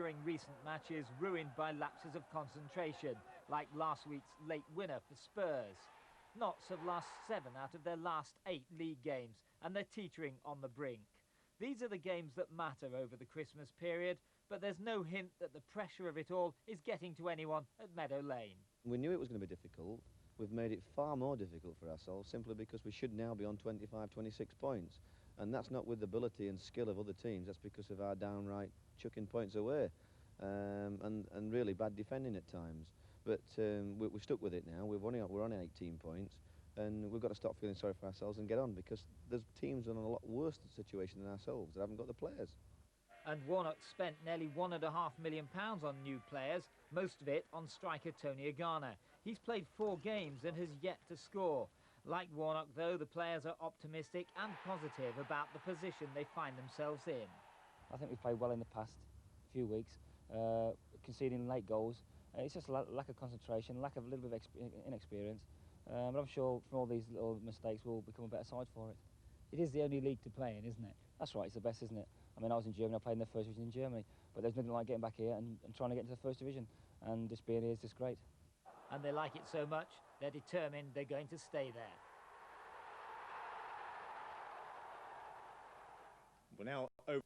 during recent matches ruined by lapses of concentration, like last week's late winner for Spurs. Notts have lost 7 out of their last 8 league games, and they're teetering on the brink. These are the games that matter over the Christmas period, but there's no hint that the pressure of it all is getting to anyone at Meadow Lane. We knew it was going to be difficult. We've made it far more difficult for ourselves simply because we should now be on 25, 26 points. And that's not with the ability and skill of other teams, that's because of our downright chucking points away and really bad defending at times. But we're stuck with it now. We're on 18 points, and we've got to stop feeling sorry for ourselves and get on, because there's teams in a lot worse situation than ourselves that haven't got the players. And Warnock spent nearly £1.5 million on new players, most of it on striker Tony Agana. He's played 4 games and has yet to score. Like Warnock, though, the players are optimistic and positive about the position they find themselves in. I think we've played well in the past few weeks, conceding late goals. It's just a lack of concentration, lack of a little bit of inexperience. But I'm sure from all these little mistakes we'll become a better side for it. It is the only league to play in, isn't it? That's right, it's the best, isn't it? I mean, I was in Germany, I played in the first division in Germany, but there's nothing like getting back here and trying to get into the first division, and just being here is just great. And they like it so much, they're determined they're going to stay there. We're now over.